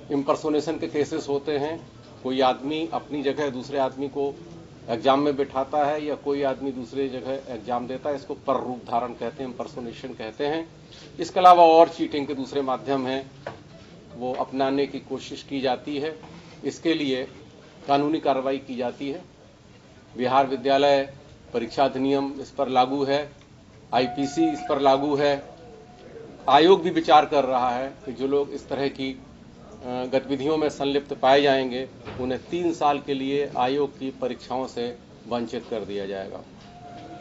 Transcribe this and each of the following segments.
Impersonation के cases होते हैं। कोई आदमी अपनी जगह दूसरे आदमी को एग्जाम में बिठाता है या कोई आदमी दूसरे जगह एग्जाम देता है, इसको पर रूप धारण कहते हैं, इम्पर्सोनेशन कहते हैं। इसके अलावा और चीटिंग के दूसरे माध्यम हैं, वो अपनाने की कोशिश की जाती है। इसके लिए कानूनी कार्रवाई की जाती है। बिहार विद्यालय परीक्षा अधिनियम इस पर लागू है, आईपीसी इस पर लागू है। आयोग भी विचार कर रहा है कि जो लोग इस तरह की गतिविधियों में संलिप्त पाए जाएंगे उन्हें 3 साल के लिए आयोग की परीक्षाओं से वंचित कर दिया जाएगा।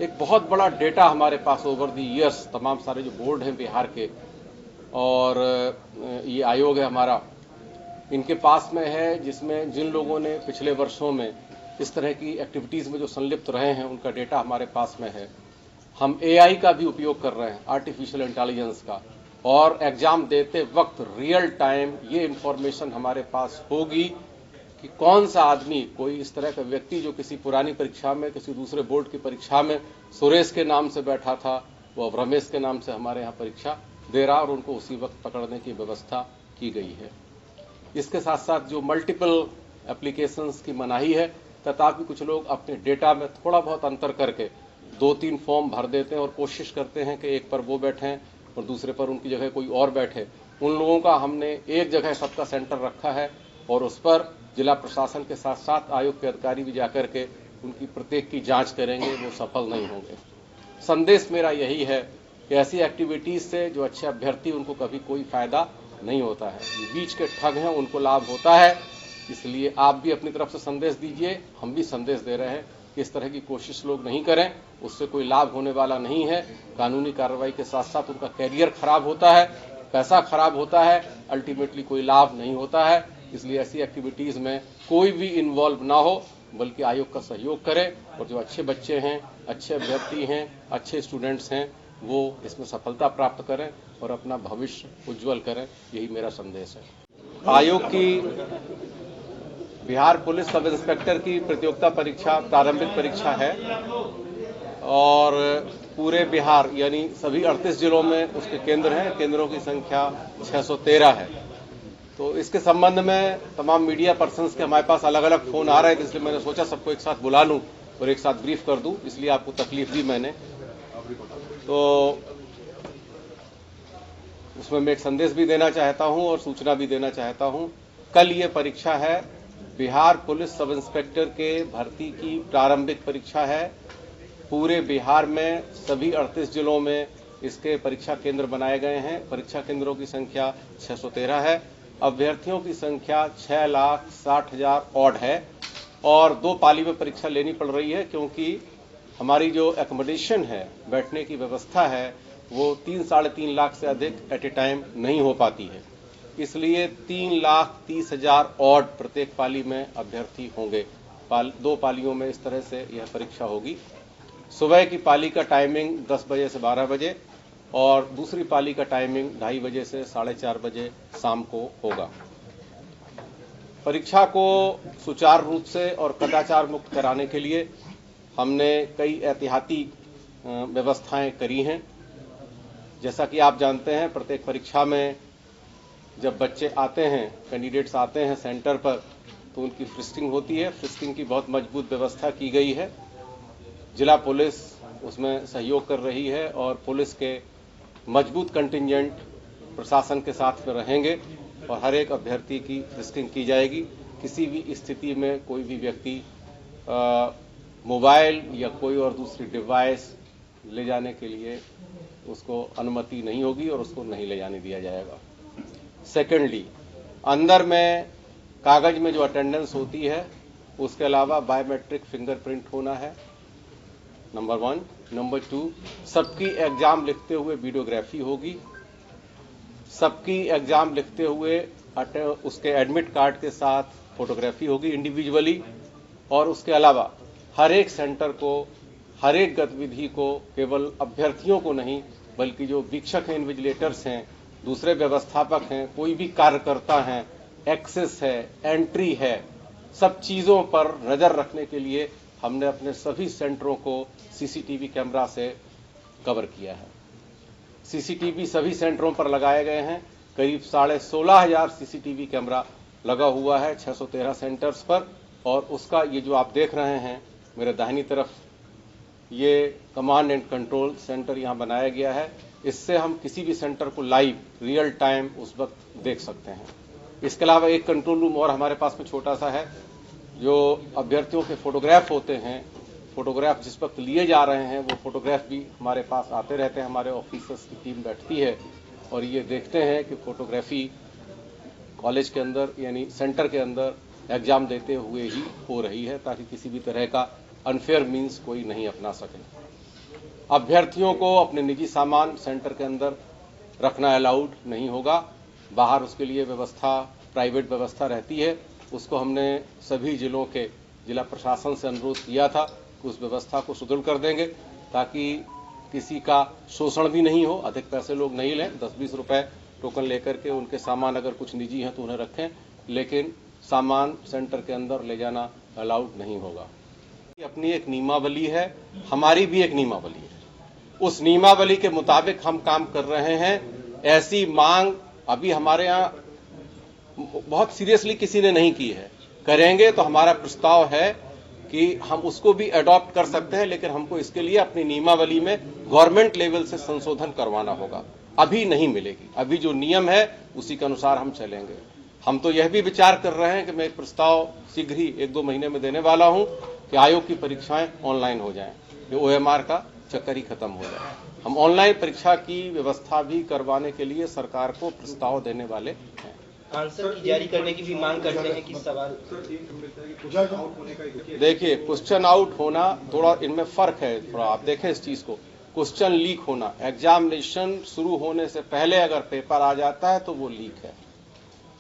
एक बहुत बड़ा डेटा हमारे पास ओवर दी ईयर्स तमाम सारे जो बोर्ड हैं बिहार के और ये आयोग है हमारा, इनके पास में है, जिसमें जिन लोगों ने पिछले वर्षों में इस तरह की एक्टिविटीज़ में जो संलिप्त रहे हैं उनका डेटा हमारे पास में है। हम एआई का भी उपयोग कर रहे हैं, आर्टिफिशियल इंटेलिजेंस का, और एग्जाम देते वक्त रियल टाइम ये इंफॉर्मेशन हमारे पास होगी कि कौन सा आदमी, कोई इस तरह का व्यक्ति जो किसी पुरानी परीक्षा में, किसी दूसरे बोर्ड की परीक्षा में सुरेश के नाम से बैठा था, वो अब रमेश के नाम से हमारे यहाँ परीक्षा दे रहा, और उनको उसी वक्त पकड़ने की व्यवस्था की गई है। इसके साथ साथ जो मल्टीपल एप्लीकेशंस की मनाही है, तथापि कुछ लोग अपने डेटा में थोड़ा बहुत अंतर करके 2-3 फॉर्म भर देते हैं और कोशिश करते हैं कि एक पर वो बैठें और दूसरे पर उनकी जगह कोई और बैठे। उन लोगों का हमने एक जगह सबका सेंटर रखा है और उस पर जिला प्रशासन के साथ साथ आयोग के अधिकारी भी जाकर के उनकी प्रत्येक की जांच करेंगे, वो सफल नहीं होंगे। संदेश मेरा यही है कि ऐसी एक्टिविटीज से जो अच्छे अभ्यर्थी, उनको कभी कोई फायदा नहीं होता है। बीच के ठग हैं, उनको लाभ होता है। इसलिए आप भी अपनी तरफ से संदेश दीजिए, हम भी संदेश दे रहे हैं कि इस तरह की कोशिश लोग नहीं करें, उससे कोई लाभ होने वाला नहीं है। कानूनी कार्रवाई के साथ साथ उनका कैरियर खराब होता है, पैसा खराब होता है, अल्टीमेटली कोई लाभ नहीं होता है। इसलिए ऐसी एक्टिविटीज में कोई भी इन्वॉल्व ना हो, बल्कि आयोग का सहयोग करे, और जो अच्छे बच्चे हैं, अच्छे अभ्यर्थी हैं, अच्छे स्टूडेंट्स हैं, वो इसमें सफलता प्राप्त करें और अपना भविष्य उज्जवल करें। यही मेरा संदेश है। आयोग की बिहार पुलिस सब इंस्पेक्टर की प्रतियोगिता परीक्षा प्रारंभिक परीक्षा है और पूरे बिहार यानी सभी 38 जिलों में उसके केंद्र हैं। केंद्रों की संख्या 613 है। तो इसके संबंध में तमाम मीडिया पर्सन्स के हमारे पास अलग अलग फोन आ रहे थे, इसलिए मैंने सोचा सबको एक साथ बुला लूं और एक साथ ब्रीफ कर दूं, इसलिए आपको तकलीफ दी मैंने। तो उसमें मैं एक संदेश भी देना चाहता हूं और सूचना भी देना चाहता हूं। कल ये परीक्षा है, बिहार पुलिस सब इंस्पेक्टर के भर्ती की प्रारंभिक परीक्षा है। पूरे बिहार में सभी 38 जिलों में इसके परीक्षा केंद्र बनाए गए हैं। परीक्षा केंद्रों की संख्या 613 है। अभ्यर्थियों की संख्या 6,60,000 ऑड है और 2 पाली में परीक्षा लेनी पड़ रही है, क्योंकि हमारी जो एकोमोडेशन है, बैठने की व्यवस्था है, वो 3-3.5 लाख से अधिक एट ए टाइम नहीं हो पाती है। इसलिए 3,30,000 ऑड प्रत्येक पाली में अभ्यर्थी होंगे। 2 पालियों में इस तरह से यह परीक्षा होगी। सुबह की पाली का टाइमिंग 10 बजे से 12 बजे और दूसरी पाली का टाइमिंग 2:30 बजे से 4:30 बजे शाम को होगा। परीक्षा को सुचारू रूप से और कदाचार मुक्त कराने के लिए हमने कई एहतियाती व्यवस्थाएं करी हैं। जैसा कि आप जानते हैं, प्रत्येक परीक्षा में जब बच्चे आते हैं, कैंडिडेट्स आते हैं सेंटर पर, तो उनकी फ्रिस्किंग होती है। फ्रिस्किंग की बहुत मजबूत व्यवस्था की गई है। जिला पुलिस उसमें सहयोग कर रही है और पुलिस के मजबूत कंटिंजेंट प्रशासन के साथ में रहेंगे और हर एक अभ्यर्थी की फ्रिस्किंग की जाएगी। किसी भी स्थिति में कोई भी व्यक्ति मोबाइल या कोई और दूसरी डिवाइस ले जाने के लिए उसको अनुमति नहीं होगी और उसको नहीं ले जाने दिया जाएगा। सेकेंडली, अंदर में कागज में जो अटेंडेंस होती है, उसके अलावा बायोमेट्रिक फिंगरप्रिंट होना है, नंबर 1। नंबर 2, सबकी एग्जाम लिखते हुए वीडियोग्राफी होगी। सबकी एग्जाम लिखते हुए उसके एडमिट कार्ड के साथ फोटोग्राफी होगी इंडिविजुअली। और उसके अलावा हर एक सेंटर को, हर एक गतिविधि को, केवल अभ्यर्थियों को नहीं बल्कि जो वीक्षक हैं, इन्विजिलेटर्स हैं, दूसरे व्यवस्थापक हैं, कोई भी कार्यकर्ता हैं, एक्सेस है, एंट्री है, सब चीजों पर नजर रखने के लिए हमने अपने सभी सेंटरों को सीसीटीवी कैमरा से कवर किया है। सीसीटीवी सभी सेंटरों पर लगाए गए हैं। करीब 16,500 सीसीटीवी कैमरा लगा हुआ है 613 सेंटर्स पर। और उसका ये जो आप देख रहे हैं मेरे दाहिनी तरफ, ये कमांड एंड कंट्रोल सेंटर यहाँ बनाया गया है। इससे हम किसी भी सेंटर को लाइव रियल टाइम उस वक्त देख सकते हैं। इसके अलावा एक कंट्रोल रूम और हमारे पास में छोटा सा है, जो अभ्यर्थियों के फोटोग्राफ होते हैं, फोटोग्राफ जिस वक्त लिए जा रहे हैं वो फोटोग्राफ भी हमारे पास आते रहते हैं। हमारे ऑफिसर्स की टीम बैठती है और ये देखते हैं कि फोटोग्राफी कॉलेज के अंदर यानी सेंटर के अंदर एग्जाम देते हुए ही हो रही है, ताकि किसी भी तरह का अनफेयर मीन्स कोई नहीं अपना सके। अभ्यर्थियों को अपने निजी सामान सेंटर के अंदर रखना अलाउड नहीं होगा। बाहर उसके लिए व्यवस्था, प्राइवेट व्यवस्था रहती है। उसको हमने सभी जिलों के जिला प्रशासन से अनुरोध किया था कि उस व्यवस्था को सुदृढ़ कर देंगे, ताकि किसी का शोषण भी नहीं हो, अधिक पैसे लोग नहीं लें। 10-20 रुपए टोकन लेकर के उनके सामान अगर कुछ निजी हैं तो उन्हें रखें, लेकिन सामान सेंटर के अंदर ले जाना अलाउड नहीं होगा। अपनी एक नियमावली है, हमारी भी एक नियमावली है। उस नियमावली के मुताबिक हम काम कर रहे हैं। ऐसी मांग अभी हमारे यहाँ बहुत सीरियसली किसी ने नहीं की है। करेंगे तो हमारा प्रस्ताव है कि हम उसको भी अडॉप्ट कर सकते हैं, लेकिन हमको इसके लिए अपनी नियमावली में गवर्नमेंट लेवल से संशोधन करवाना होगा। अभी नहीं मिलेगी, अभी जो नियम है उसी के अनुसार हम चलेंगे। हम तो यह भी विचार कर रहे हैं कि मैं एक प्रस्ताव शीघ्र ही 1-2 महीने में देने वाला हूं कि आयोग की परीक्षाएं ऑनलाइन हो जाएं, ये OMR का चक्कर ही खत्म हो जाए। हम ऑनलाइन परीक्षा की व्यवस्था भी करवाने के लिए सरकार को प्रस्ताव देने वाले हैं। आंसर की जारी करने की भी मांग करते हैं कि सवाल देखिए, क्वेश्चन आउट होना थोड़ा इनमें फर्क है। थोड़ा आप देखें इस चीज को। क्वेश्चन लीक होना, एग्जामिनेशन शुरू होने से पहले अगर पेपर आ जाता है तो वो लीक है।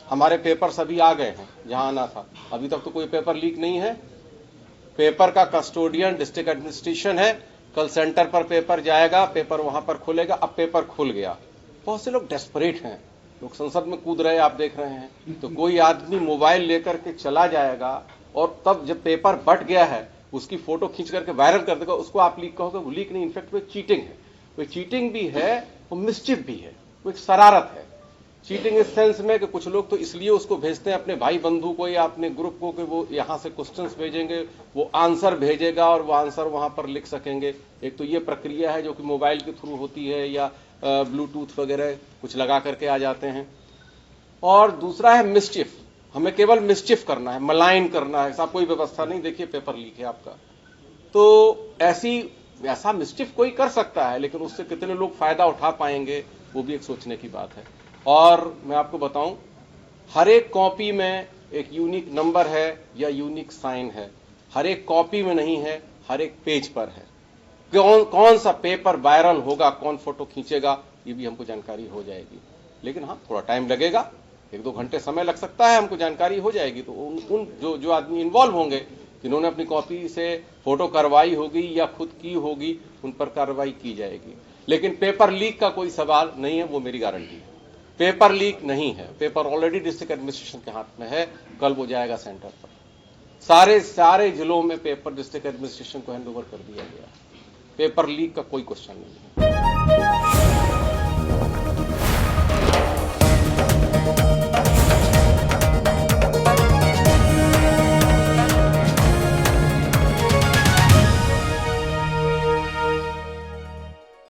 हमारे पेपर सभी आ गए हैं जहां आना था, अभी तक तो कोई पेपर लीक नहीं है। पेपर का कस्टोडियन डिस्ट्रिक्ट एडमिनिस्ट्रेशन है। कल सेंटर पर पेपर जाएगा, पेपर वहां पर खुलेगा। अब पेपर खुल गया, बहुत से लोग डेस्परेट हैं, लोग संसद में कूद रहे, आप देख रहे हैं। तो कोई आदमी मोबाइल लेकर के चला जाएगा और तब जब पेपर बट गया है उसकी फोटो खींच करके वायरल कर देगा, उसको आप लीक कहोगे। वो लीक नहीं, इनफैक्ट वो चीटिंग है। वो चीटिंग भी है, वो मिसचिफ भी है, वो एक शरारत है। चीटिंग इस सेंस में कि कुछ लोग तो इसलिए उसको भेजते हैं अपने भाई बंधु को या अपने ग्रुप को कि वो यहां से क्वेश्चंस भेजेंगे, वो आंसर भेजेगा और वो आंसर वहां पर लिख सकेंगे। एक तो ये प्रक्रिया है जो कि मोबाइल के थ्रू होती है या ब्लूटूथ वगैरह कुछ लगा करके आ जाते हैं। और दूसरा है मिसचिफ, हमें केवल मिसचिफ करना है, मलाइन करना है, ऐसा कोई व्यवस्था नहीं। देखिए पेपर लीक है आपका, तो ऐसा मिसचिफ कोई कर सकता है, लेकिन उससे कितने लोग फायदा उठा पाएंगे वो भी एक सोचने की बात है। और मैं आपको बताऊं, हर एक कॉपी में एक यूनिक नंबर है या यूनिक साइन है। हर एक कॉपी में नहीं है, हर एक पेज पर है। कौन सा पेपर वायरल होगा, कौन फोटो खींचेगा, ये भी हमको जानकारी हो जाएगी। लेकिन हाँ, थोड़ा टाइम लगेगा, 1-2 घंटे समय लग सकता है, हमको जानकारी हो जाएगी। तो उन जो आदमी इन्वॉल्व होंगे, जिन्होंने अपनी कॉपी से फोटो करवाई होगी या खुद की होगी, उन पर कार्रवाई की जाएगी। लेकिन पेपर लीक का कोई सवाल नहीं है, वो मेरी गारंटी है। पेपर लीक नहीं है, पेपर ऑलरेडी डिस्ट्रिक्ट एडमिनिस्ट्रेशन के हाथ में है। कल वो जाएगा सेंटर पर। सारे जिलों में पेपर डिस्ट्रिक्ट एडमिनिस्ट्रेशन को हैंड ओवर कर दिया गया। पेपर लीक का कोई क्वेश्चन नहीं है।